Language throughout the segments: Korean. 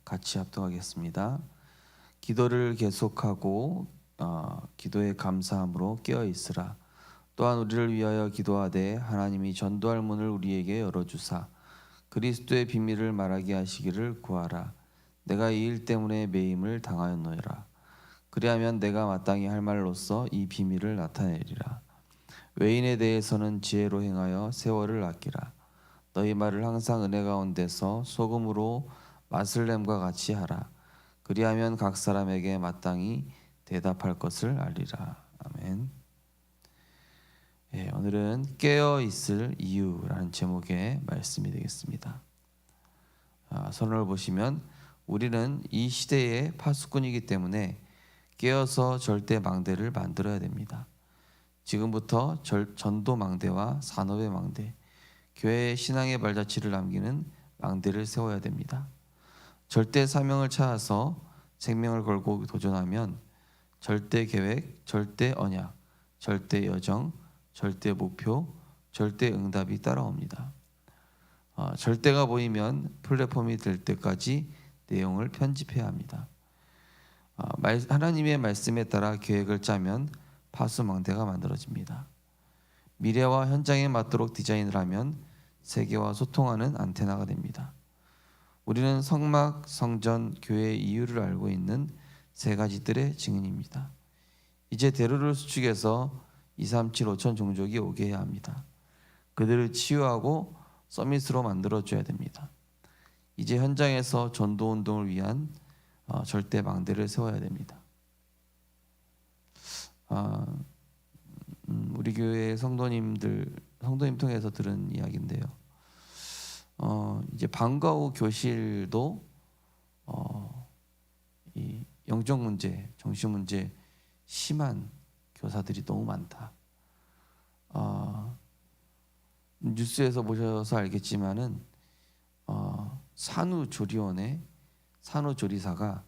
같이 합독하겠습니다. 기도를 계속하고 기도에 감사함으로 깨어 있으라. 또한 우리를 위하여 기도하되 하나님이 전도할 문을 우리에게 열어주사 그리스도의 비밀을 말하게 하시기를 구하라. 내가 이 일 때문에 매임을 당하였노라. 그리하면 내가 마땅히 할 말로써 이 비밀을 나타내리라. 외인에 대해서는 지혜로 행하여 세월을 아끼라. 너희 말을 항상 은혜 가운데서 소금으로 맛을 냄과 같이 하라. 그리하면 각 사람에게 마땅히 대답할 것을 알리라. 아멘. 오늘은 깨어 있을 이유라는 제목의 말씀이 되겠습니다. 선언을 보시면 우리는 이 시대의 파수꾼이기 때문에 깨어서 절대 망대를 만들어야 됩니다. 지금부터 전도 망대와 산업의 망대, 교회의 신앙의 발자취를 남기는 망대를 세워야 됩니다. 절대 사명을 찾아서 생명을 걸고 도전하면 절대 계획, 절대 언약, 절대 여정, 절대 목표, 절대 응답이 따라옵니다. 절대가 보이면 플랫폼이 될 때까지 내용을 편집해야 합니다. 하나님의 말씀에 따라 계획을 짜면 파수망대가 만들어집니다. 미래와 현장에 맞도록 디자인을 하면 세계와 소통하는 안테나가 됩니다. 우리는 성막, 성전, 교회의 이유를 알고 있는 세 가지들의 증인입니다. 이제 대로를 수축해서 237, 5천 종족이 오게 해야 합니다. 그들을 치유하고 서밋으로 만들어줘야 됩니다. 이제 현장에서 전도운동을 위한 절대 망대를 세워야 됩니다. 우리 교회 성도님 통해서 들은 이야기인데요. 이제 방과 후 교실도 이 영적 문제, 정신 문제 심한 교사들이 너무 많다. 뉴스에서 보셔서 알겠지만은 산후조리원의 산후조리사가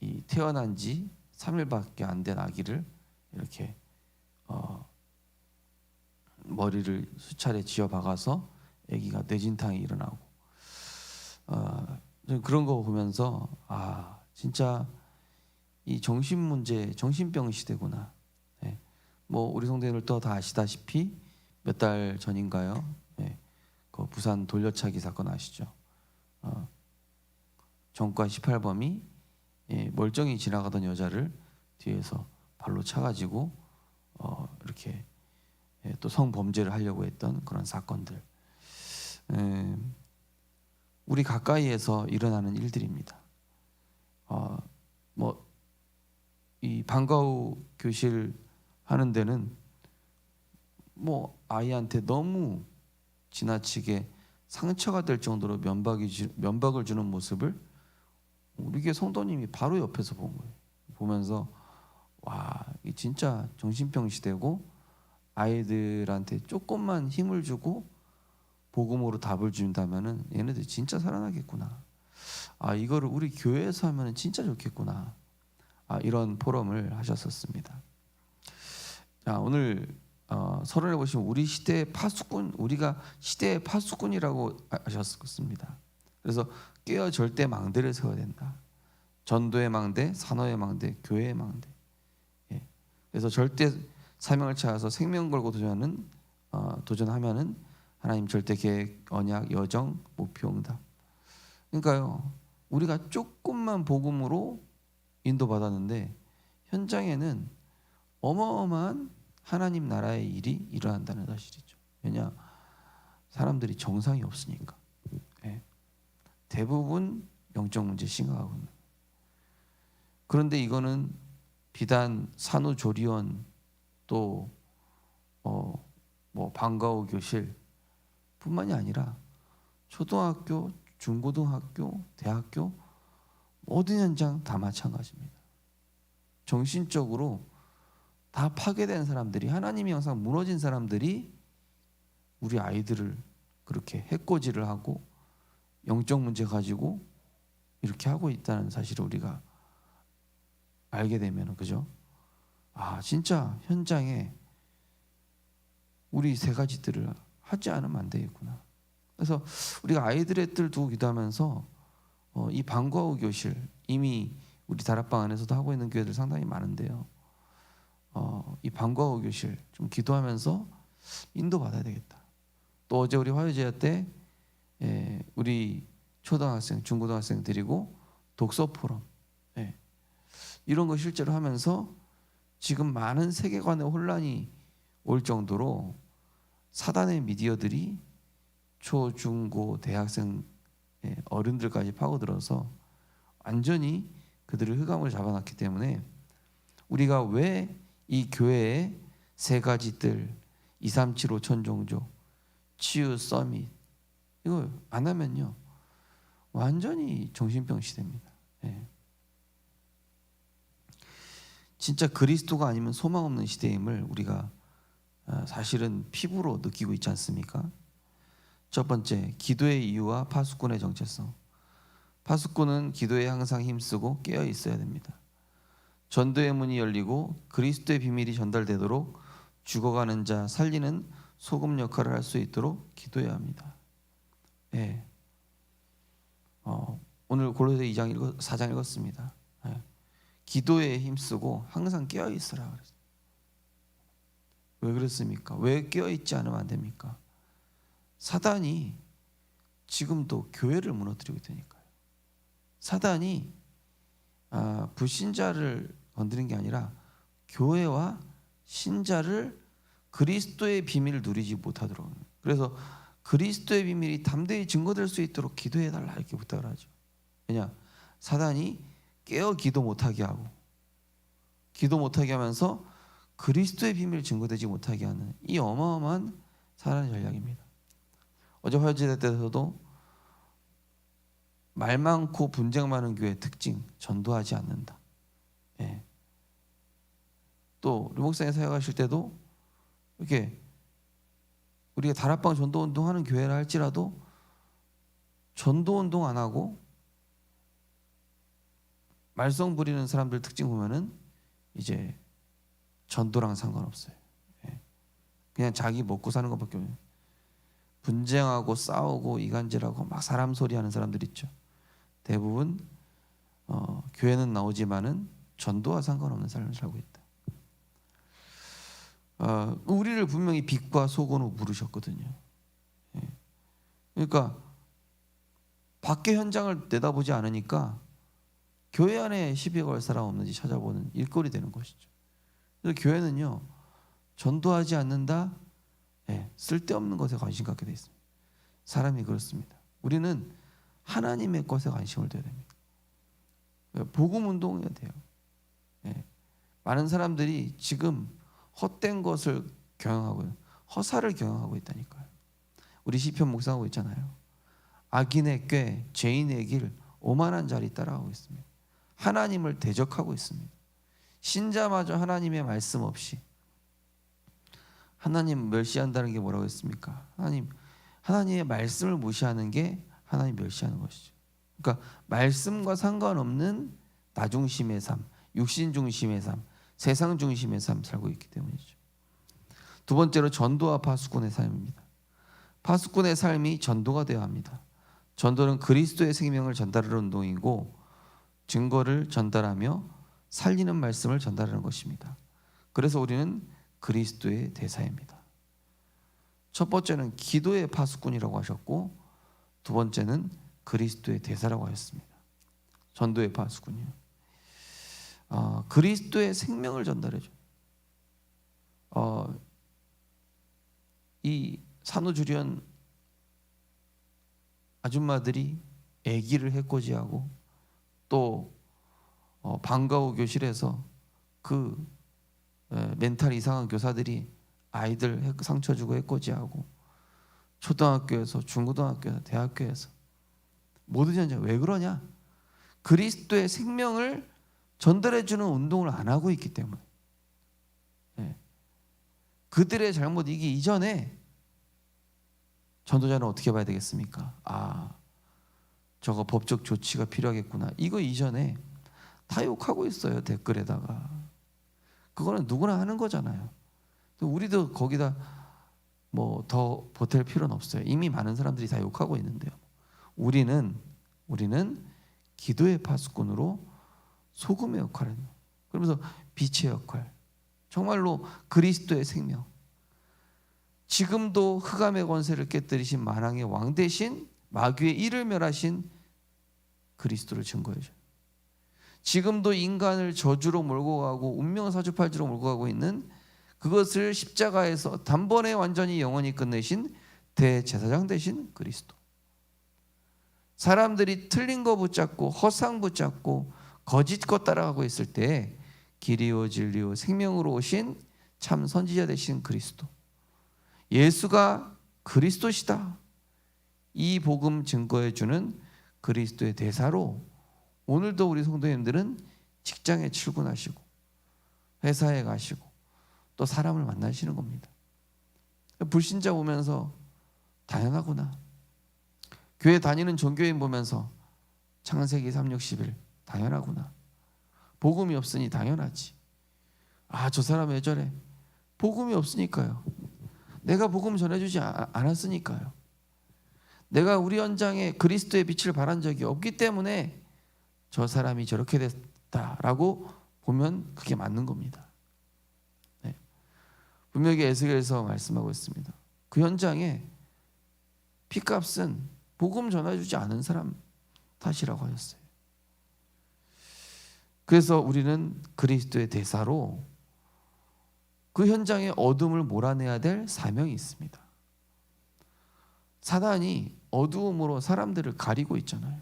이 태어난 지 3일밖에 안 된 아기를 이렇게 머리를 수차례 쥐어 박아서 아기가 뇌진탕이 일어나고 그런 거 보면서 진짜 이 정신 문제, 정신병 시대구나. 뭐 우리 성도님들도 다 아시다시피 몇 달 전인가요? 그 부산 돌려차기 사건 아시죠? 정과 18범이 멀쩡히 지나가던 여자를 뒤에서 발로 차가지고 이렇게 또 성범죄를 하려고 했던 그런 사건들. 우리 가까이에서 일어나는 일들입니다. 뭐 이 방과 후 교실 하는 데는 뭐 아이한테 너무 지나치게 상처가 될 정도로 면박을 주는 모습을 우리 교회 성도님이 바로 옆에서 본 거예요. 보면서 이 진짜 정신병 시대고 아이들한테 조금만 힘을 주고 복음으로 답을 준다면은 얘네들 진짜 살아나겠구나. 이거를 우리 교회에서 하면은 진짜 좋겠구나. 이런 포럼을 하셨었습니다. 자, 오늘 서론에 보시면 우리 시대의 파수꾼, 우리가 시대의 파수꾼이라고 하셨습니다. 그래서 깨어 절대 망대를 세워야 된다. 전도의 망대, 산업의 망대, 교회의 망대. 그래서 절대 사명을 찾아서 생명 걸고 도전하면은 하나님 절대 계획, 언약, 여정, 목표, 응답. 그러니까요, 우리가 조금만 복음으로 인도받았는데 현장에는 어마어마한 하나님 나라의 일이 일어난다는 사실이죠. 왜냐? 사람들이 정상이 없으니까. 대부분 영적 문제 심각하거든요. 그런데 이거는 비단 산후조리원 또 뭐 방과 후 교실 뿐만이 아니라 초등학교, 중고등학교, 대학교 모든 현장 다 마찬가지입니다. 정신적으로 다 파괴된 사람들이, 하나님의 형상 무너진 사람들이 우리 아이들을 그렇게 해코지를 하고 영적 문제 가지고 이렇게 하고 있다는 사실을 우리가 알게 되면, 그죠? 진짜 현장에 우리 세 가지들을 하지 않으면 안 되겠구나. 그래서 우리가 아이들의 뜰 두고 기도하면서 이 방과 후 교실 이미 우리 다락방 안에서도 하고 있는 교회들 상당히 많은데요. 이 방과 후 교실 좀 기도하면서 인도 받아야 되겠다. 또 어제 우리 화요제회 때 우리 초등학생, 중고등학생 드리고 독서 포럼 이런 거 실제로 하면서 지금 많은 세계관의 혼란이 올 정도로 사단의 미디어들이 초, 중, 고, 대학생 어른들까지 파고들어서 완전히 그들의 흑암을 잡아놨기 때문에 우리가 왜 이 교회의 세 가지 뜰 2375 천종조 치유 서밋 이거 안 하면요 완전히 정신병 시대입니다. 진짜 그리스도가 아니면 소망 없는 시대임을 우리가 사실은 피부로 느끼고 있지 않습니까? 첫 번째, 기도의 이유와 파수꾼의 정체성. 파수꾼은 기도에 항상 힘쓰고 깨어 있어야 됩니다. 전도의 문이 열리고 그리스도의 비밀이 전달되도록 죽어가는 자 살리는 소금 역할을 할 수 있도록 기도해야 합니다. 오늘 골로새 2장 4장 읽었습니다. 기도에 힘쓰고 항상 깨어 있으라 그랬어요. 왜 그랬습니까? 왜 깨어 있지 않으면 안 됩니까? 사단이 지금도 교회를 무너뜨리고 있다니까요. 사단이 불신자를 건드리는 게 아니라 교회와 신자를 그리스도의 비밀을 누리지 못하도록. 그래서 그리스도의 비밀이 담대히 증거될 수 있도록 기도해달라 이렇게 부탁을 하죠. 왜냐? 사단이 깨어 기도 못하게 하고 기도 못하게 하면서 그리스도의 비밀 증거되지 못하게 하는 이 어마어마한 사단의 전략입니다. 어제 화요제 때에서도 말 많고 분쟁 많은 교회의 특징 전도하지 않는다. 또 류목사님 사역하실 때도 이렇게 우리가 다락방 전도운동 하는 교회라 할지라도 전도운동 안 하고 말썽 부리는 사람들 특징 보면은 이제 전도랑 상관없어요. 그냥 자기 먹고 사는 것밖에 없어요. 분쟁하고 싸우고 이간질하고 막 사람 소리하는 사람들 있죠. 대부분 교회는 나오지만은 전도와 상관없는 삶을 살고 있다. 우리를 분명히 빛과 소금으로 부르셨거든요. 그러니까 밖에 현장을 내다보지 않으니까 교회 안에 시비 걸 사람 없는지 찾아보는 일거리 되는 것이죠. 그래서 교회는요 전도하지 않는다, 쓸데없는 것에 관심 갖게 돼 있습니다. 사람이 그렇습니다. 우리는 하나님의 것에 관심을 둬야 됩니다. 복음 운동해야 돼요. 많은 사람들이 지금 헛된 것을 경영하고요, 허사를 경영하고 있다니까요. 우리 시편 묵상하고 있잖아요. 악인의 꾀, 죄인의 길, 오만한 자리 따라가고 있습니다. 하나님을 대적하고 있습니다. 신자마저 하나님의 말씀 없이 하나님 멸시한다는 게 뭐라고 했습니까? 하나님의 말씀을 무시하는 게 하나님 멸시하는 것이죠. 그러니까 말씀과 상관없는 나 중심의 삶, 육신 중심의 삶, 세상 중심의 삶 살고 있기 때문이죠. 두 번째로 전도와 파수꾼의 삶입니다. 파수꾼의 삶이 전도가 되어야 합니다. 전도는 그리스도의 생명을 전달하는 운동이고 증거를 전달하며 살리는 말씀을 전달하는 것입니다. 그래서 우리는 그리스도의 대사입니다. 첫 번째는 기도의 파수꾼이라고 하셨고 두 번째는 그리스도의 대사라고 하셨습니다. 전도의 파수꾼이요. 그리스도의 생명을 전달해줘. 이 산후조리원 아줌마들이 아기를 해코지하고 또 방과 후 교실에서 그 멘탈 이상한 교사들이 아이들 상처 주고 해코지하고 초등학교에서 중고등학교에서 대학교에서 모든 현장 왜 그러냐? 그리스도의 생명을 전달해주는 운동을 안 하고 있기 때문에. 그들의 잘못이기 이전에 전도자는 어떻게 봐야 되겠습니까? 저거 법적 조치가 필요하겠구나. 이거 이전에 다 욕하고 있어요, 댓글에다가. 그거는 누구나 하는 거잖아요. 우리도 거기다 뭐 더 보탤 필요는 없어요. 이미 많은 사람들이 다 욕하고 있는데요. 우리는 기도의 파수꾼으로 소금의 역할을 해요. 그러면서 빛의 역할, 정말로 그리스도의 생명, 지금도 흑암의 권세를 깨뜨리신 만왕의 왕 대신 마귀의 이를 멸하신 그리스도를 증거해줘요. 지금도 인간을 저주로 몰고 가고 운명 사주팔주로 몰고 가고 있는 그것을 십자가에서 단번에 완전히 영원히 끝내신 대제사장 되신 그리스도. 사람들이 틀린 거 붙잡고 허상 붙잡고 거짓 것 따라가고 있을 때 길이요 진리요 생명으로 오신 참 선지자 되신 그리스도. 예수가 그리스도시다. 이 복음 증거해 주는 그리스도의 대사로 오늘도 우리 성도님들은 직장에 출근하시고 회사에 가시고 또 사람을 만나시는 겁니다. 불신자 보면서 당연하구나. 교회 다니는 종교인 보면서 창세기 3:61 당연하구나. 복음이 없으니 당연하지. 아, 저 사람 왜 저래? 복음이 없으니까요. 내가 복음 전해주지 않았으니까요. 내가 우리 현장에 그리스도의 빛을 발한 적이 없기 때문에 저 사람이 저렇게 됐다라고 보면 그게 맞는 겁니다. 네. 분명히 에스겔에서 말씀하고 있습니다. 그 현장에 피값은 복음 전해주지 않은 사람 탓이라고 하셨어요. 그래서 우리는 그리스도의 대사로 그 현장의 어둠을 몰아내야 될 사명이 있습니다. 사단이 어두움으로 사람들을 가리고 있잖아요.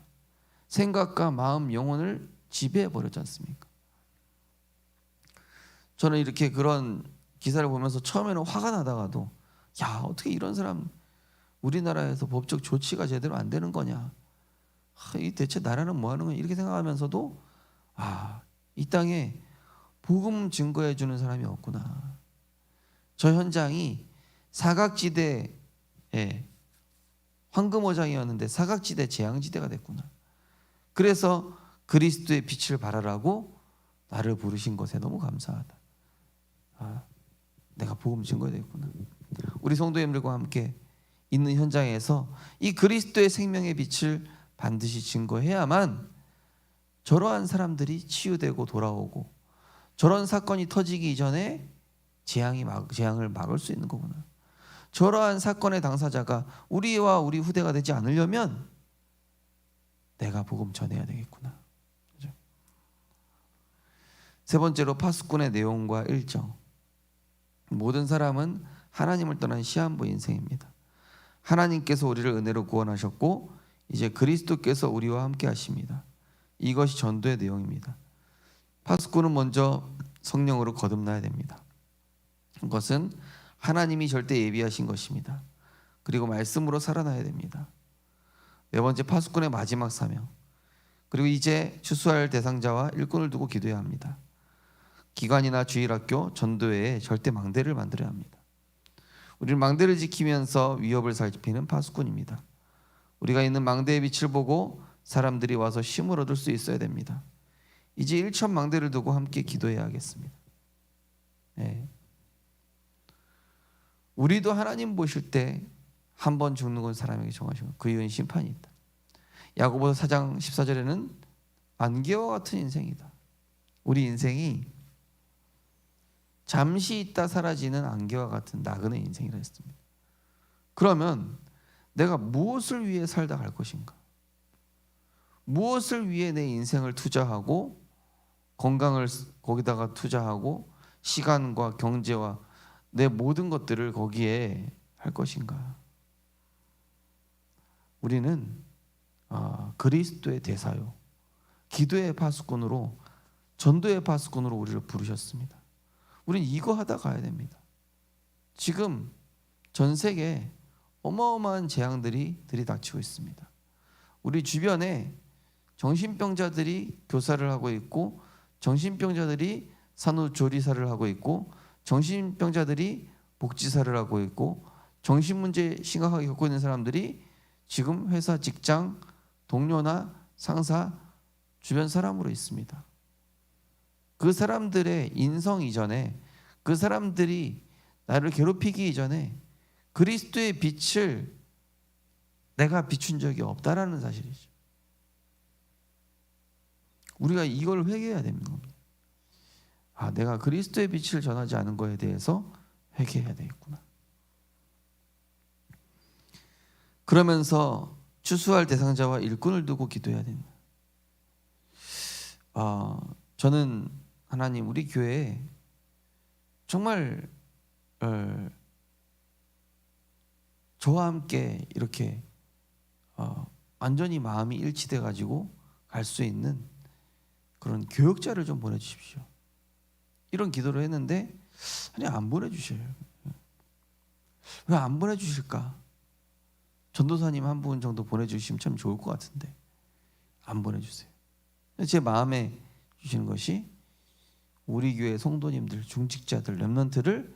생각과 마음, 영혼을 지배해 버렸지 않습니까? 저는 이렇게 그런 기사를 보면서 처음에는 화가 나다가도 야, 어떻게 이런 사람 우리나라에서 법적 조치가 제대로 안 되는 거냐? 이 대체 나라는 뭐 하는 거냐? 이렇게 생각하면서도 이 땅에 복음 증거해 주는 사람이 없구나. 저 현장이 사각지대에 황금어장이었는데 사각지대 재앙지대가 됐구나. 그래서 그리스도의 빛을 발하라고 나를 부르신 것에 너무 감사하다. 내가 복음 증거해야 되겠구나. 우리 성도님들과 함께 있는 현장에서 이 그리스도의 생명의 빛을 반드시 증거해야만 저러한 사람들이 치유되고 돌아오고 저런 사건이 터지기 이전에 재앙을 막을 수 있는 거구나. 저러한 사건의 당사자가 우리와 우리 후대가 되지 않으려면 내가 복음 전해야 되겠구나. 그렇죠? 세 번째로 파수꾼의 내용과 일정. 모든 사람은 하나님을 떠난 시한부 인생입니다. 하나님께서 우리를 은혜로 구원하셨고 이제 그리스도께서 우리와 함께 하십니다. 이것이 전도의 내용입니다. 파수꾼은 먼저 성령으로 거듭나야 됩니다. 그것은 하나님이 절대 예비하신 것입니다. 그리고 말씀으로 살아나야 됩니다. 네 번째, 파수꾼의 마지막 사명. 그리고 이제 추수할 대상자와 일꾼을 두고 기도해야 합니다. 기관이나 주일학교, 전도회에 절대 망대를 만들어야 합니다. 우리는 망대를 지키면서 위협을 살피는 파수꾼입니다. 우리가 있는 망대의 빛을 보고 사람들이 와서 힘을 얻을 수 있어야 됩니다. 이제 1천 망대를 두고 함께 기도해야 하겠습니다. 네. 우리도 하나님 보실 때 한 번 죽는 건 사람에게 정하시고 그 이유는 심판이 있다. 야고보서 4장 14절에는 안개와 같은 인생이다. 우리 인생이 잠시 있다 사라지는 안개와 같은 나그네 인생이라 했습니다. 그러면 내가 무엇을 위해 살다 갈 것인가? 무엇을 위해 내 인생을 투자하고 건강을 거기다가 투자하고 시간과 경제와 내 모든 것들을 거기에 할 것인가? 우리는 그리스도의 대사요, 기도의 파수꾼으로, 전도의 파수꾼으로 우리를 부르셨습니다. 우리는 이거 하다 가야 됩니다. 지금 전 세계에 어마어마한 재앙들이 들이닥치고 있습니다. 우리 주변에 정신병자들이 교사를 하고 있고, 정신병자들이 산후조리사를 하고 있고, 정신병자들이 복지사를 하고 있고, 정신문제 심각하게 겪고 있는 사람들이 지금 회사, 직장, 동료나 상사, 주변 사람으로 있습니다. 그 사람들의 인성 이전에, 그 사람들이 나를 괴롭히기 이전에 그리스도의 빛을 내가 비춘 적이 없다라는 사실이죠. 우리가 이걸 회개해야 되는 겁니다. 아, 내가 그리스도의 빛을 전하지 않은 거에 대해서 회개해야 되겠구나. 그러면서 추수할 대상자와 일꾼을 두고 기도해야 됩니다. 저는 하나님 우리 교회에 정말 저와 함께 이렇게 완전히 마음이 일치돼 가지고 갈 수 있는 그런 교역자를 좀 보내주십시오. 이런 기도를 했는데 아니 안 보내주셔요. 왜 안 보내주실까? 전도사님 한 분 정도 보내주시면 참 좋을 것 같은데 안 보내주세요. 제 마음에 주시는 것이 우리 교회 성도님들, 중직자들, 렘넌트를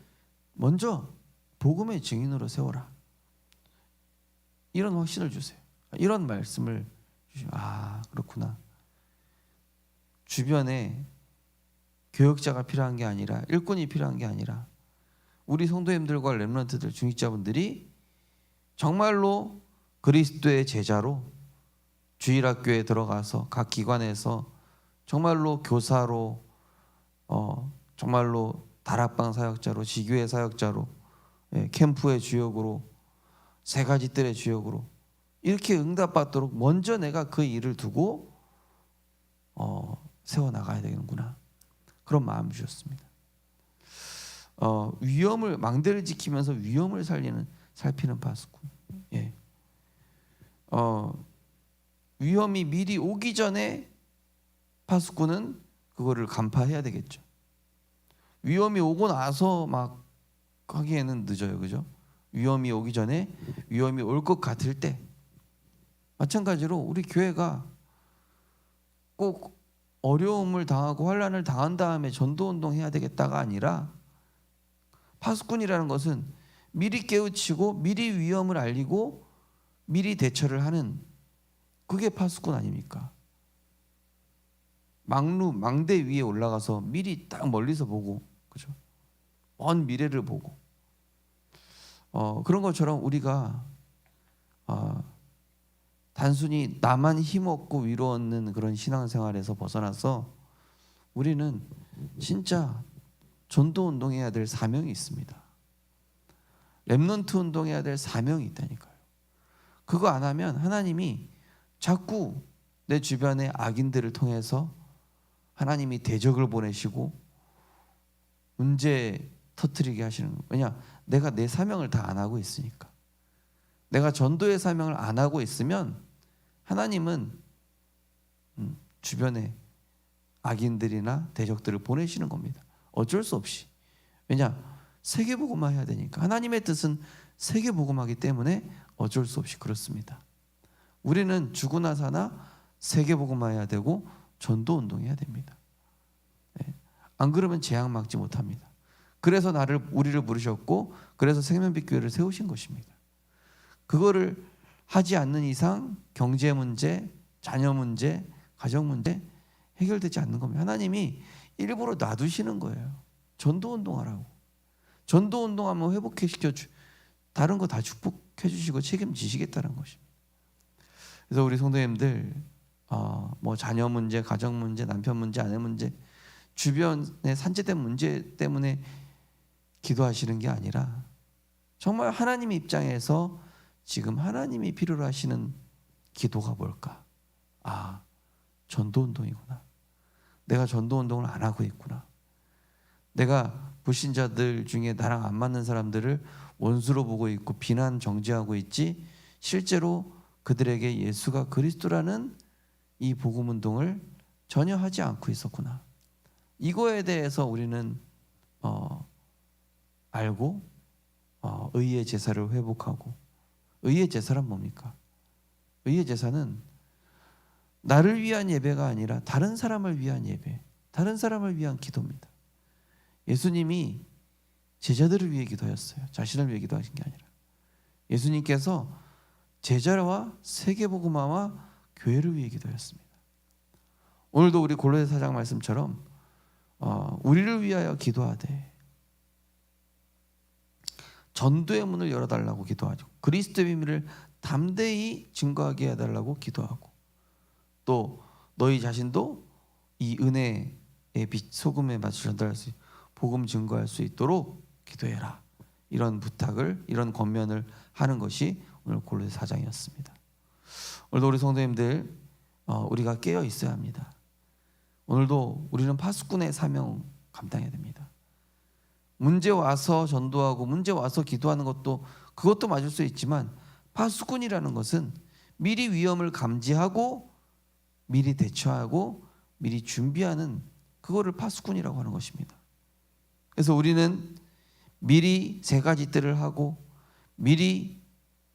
먼저 복음의 증인으로 세워라. 이런 확신을 주세요. 이런 말씀을 주시면 아 그렇구나. 주변에 교역자가 필요한 게 아니라 일꾼이 필요한 게 아니라 우리 성도님들과 렘넌트들, 중직자분들이 정말로 그리스도의 제자로 주일학교에 들어가서 각 기관에서 정말로 교사로 정말로 다락방 사역자로 지교회 사역자로 캠프의 주역으로 세 가지 뜰의 주역으로 이렇게 응답받도록 먼저 내가 그 일을 두고 세워나가야 되는구나. 그런 마음을 주셨습니다. 위험을 망대를 지키면서 위험을 살피는 파수꾼. 예. 위험이 미리 오기 전에 파수꾼은 그거를 간파해야 되겠죠. 위험이 오고 나서 막 하기에는 늦어요, 그죠? 위험이 오기 전에 위험이 올 것 같을 때 마찬가지로 우리 교회가 꼭 어려움을 당하고 환난을 당한 다음에 전도운동 해야 되겠다가 아니라 파수꾼이라는 것은 미리 깨우치고 미리 위험을 알리고 미리 대처를 하는 그게 파수꾼 아닙니까? 망대 위에 올라가서 미리 딱 멀리서 보고 그죠? 먼 미래를 보고 그런 것처럼 우리가 단순히 나만 힘없고 위로 얻는 그런 신앙생활에서 벗어나서 우리는 진짜 전도 운동해야 될 사명이 있습니다. 렘넌트 운동해야 될 사명이 있다니까요. 그거 안 하면 하나님이 자꾸 내 주변의 악인들을 통해서 하나님이 대적을 보내시고 문제 터뜨리게 하시는 거예요. 왜냐? 내가 내 사명을 다 안 하고 있으니까. 내가 전도의 사명을 안 하고 있으면 하나님은 주변에 악인들이나 대적들을 보내시는 겁니다. 어쩔 수 없이. 왜냐? 세계복음화 해야 되니까. 하나님의 뜻은 세계복음화이기 때문에 어쩔 수 없이 그렇습니다. 우리는 죽으나 사나 세계복음화 해야 되고 전도운동해야 됩니다. 안 그러면 재앙 막지 못합니다. 그래서 우리를 부르셨고 그래서 생명빛 교회를 세우신 것입니다. 그거를 하지 않는 이상 경제 문제, 자녀 문제, 가정 문제 해결되지 않는 겁니다. 하나님이 일부러 놔두시는 거예요. 전도운동하라고. 전도운동하면 회복시켜 다른 거 다 축복해 주시고 책임지시겠다는 것입니다. 그래서 우리 성도님들 뭐 자녀 문제, 가정 문제, 남편 문제, 아내 문제 주변의 산재된 문제 때문에 기도하시는 게 아니라 정말 하나님의 입장에서 지금 하나님이 필요로 하시는 기도가 뭘까? 아, 전도운동이구나. 내가 전도운동을 안 하고 있구나. 내가 불신자들 중에 나랑 안 맞는 사람들을 원수로 보고 있고 비난 정죄하고 있지 실제로 그들에게 예수가 그리스도라는 이 복음운동을 전혀 하지 않고 있었구나. 이거에 대해서 우리는 알고 의의 제사를 회복하고 의의 제사란 뭡니까? 의의 제사는 나를 위한 예배가 아니라 다른 사람을 위한 예배, 다른 사람을 위한 기도입니다. 예수님이 제자들을 위해 기도하셨어요. 자신을 위해 기도하신 게 아니라 예수님께서 제자와 세계복음화와 교회를 위해 기도하셨습니다. 오늘도 우리 골로새 4장 말씀처럼 우리를 위하여 기도하되 전도의 문을 열어달라고 기도하죠. 그리스도의 비밀을 담대히 증거하게 해달라고 기도하고 또 너희 자신도 이 은혜의 빛, 소금의 맛을 전달할 수, 복음 증거할 수 있도록 기도해라. 이런 부탁을, 이런 권면을 하는 것이 오늘 골로새 4장이었습니다. 오늘도 우리 성도님들 우리가 깨어 있어야 합니다. 오늘도 우리는 파수꾼의 사명 감당해야 됩니다. 문제 와서 전도하고 문제 와서 기도하는 것도 그것도 맞을 수 있지만, 파수꾼이라는 것은 미리 위험을 감지하고 미리 대처하고 미리 준비하는, 그거를 파수꾼이라고 하는 것입니다. 그래서 우리는 미리 세 가지 뜰을 하고, 미리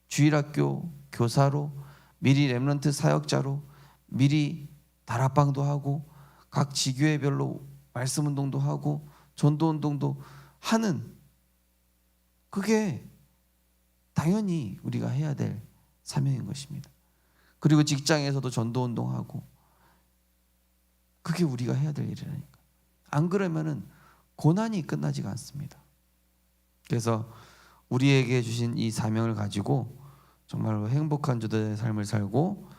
주일학교 교사로, 미리 렘넌트 사역자로, 미리 다락방도 하고, 각 지교회별로 말씀운동도 하고 전도운동도 하는, 그게 당연히 우리가 해야 될 사명인 것입니다. 그리고 직장에서도 전도운동하고, 그게 우리가 해야 될 일이라니까. 안 그러면은 고난이 끝나지가 않습니다. 그래서 우리에게 주신 이 사명을 가지고 정말로 행복한 주도자의 삶을 살고,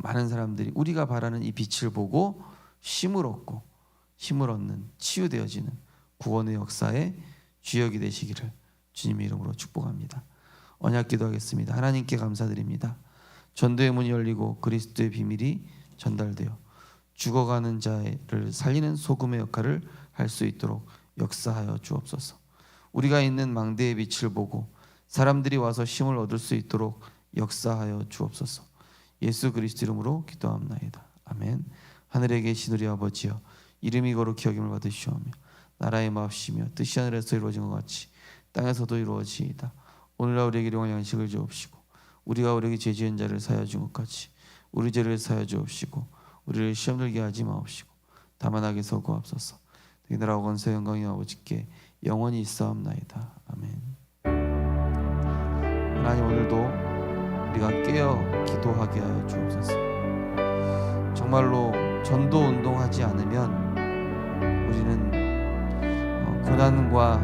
많은 사람들이 우리가 바라는 이 빛을 보고 힘을 얻고, 힘을 얻는, 치유되어지는 구원의 역사의 주역이 되시기를 주님의 이름으로 축복합니다. 언약 기도하겠습니다. 하나님께 감사드립니다. 전도의 문이 열리고 그리스도의 비밀이 전달되어 죽어가는 자를 살리는 소금의 역할을 할 수 있도록 역사하여 주옵소서. 우리가 있는 망대의 빛을 보고 사람들이 와서 힘을 얻을 수 있도록 역사하여 주옵소서. 예수 그리스도 이름으로 기도합나이다. 아멘. 하늘에 계신 우리 아버지여, 이름이 거룩히 여김을 받으시오며 나라의 마옵시며 뜻이 하늘에서 이루어진 것 같이 땅에서도 이루어지이다. 오늘날 우리에게 일용할 양식을 주옵시고, 우리가 우리에게 죄 지은 자를 사하여 준 것 같이 우리 죄를 사하여 주옵시고, 우리를 시험 들게 하지 마옵시고 다만 악에서 구하옵소서. 이 나라와 권세 영광이 아버지께 영원히 있사옵나이다. 아멘. 하나님, 오늘도 우리가 깨어 기도하게 하여 주옵소서. 정말로 전도 운동하지 않으면 우리는 고난과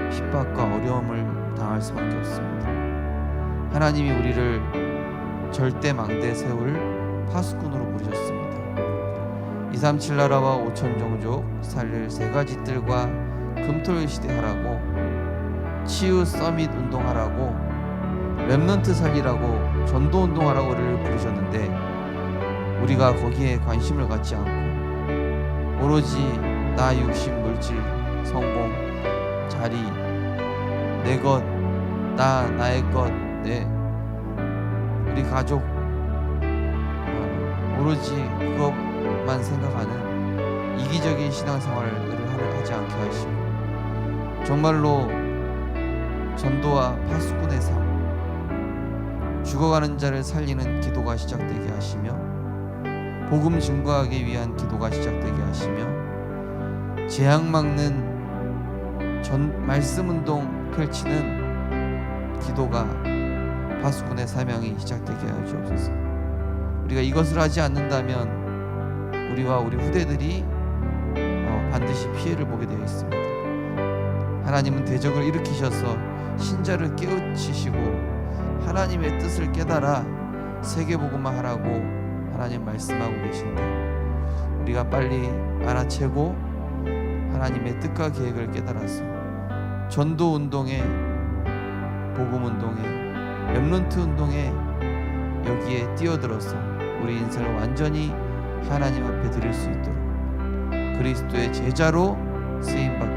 핍박과 어려움을 당할 수밖에 없습니다. 하나님이 우리를 절대 망대 세울 파수꾼으로 부르셨습니다. 237 나라와 5천 종족 살릴 세 가지 뜰과 금토일 시대 하라고, 치유 서밋 운동하라고, 렘넌트 살리라고, 전도 운동하라고 우리를 부르셨는데, 우리가 거기에 관심을 갖지 않고 오로지 나 육신 물질 성공 자리 내 것, 나의 것, 우리 가족, 오로지 그것만 생각하는 이기적인 신앙생활을 하지 않게 하시고, 정말로 전도와 파수꾼의 삶, 죽어가는 자를 살리는 기도가 시작되게 하시며, 복음 증거하기 위한 기도가 시작되게 하시며, 재앙 막는 말씀 운동 펼치는 기도가 파수꾼의 사명이 시작되게 하여 주옵소서. 우리가 이것을 하지 않는다면 우리와 우리 후대들이 반드시 피해를 보게 되어 있습니다. 하나님은 대적을 일으키셔서 신자를 깨우치시고 하나님의 뜻을 깨달아 세계복음화 하라고 하나님 말씀하고 계신데, 우리가 빨리 알아채고 하나님의 뜻과 계획을 깨달아서 전도 운동에, 복음 운동에, 렘넌트 운동에 여기에 뛰어들어서 우리 인생을 완전히 하나님 앞에 드릴 수 있도록 그리스도의 제자로 쓰임받게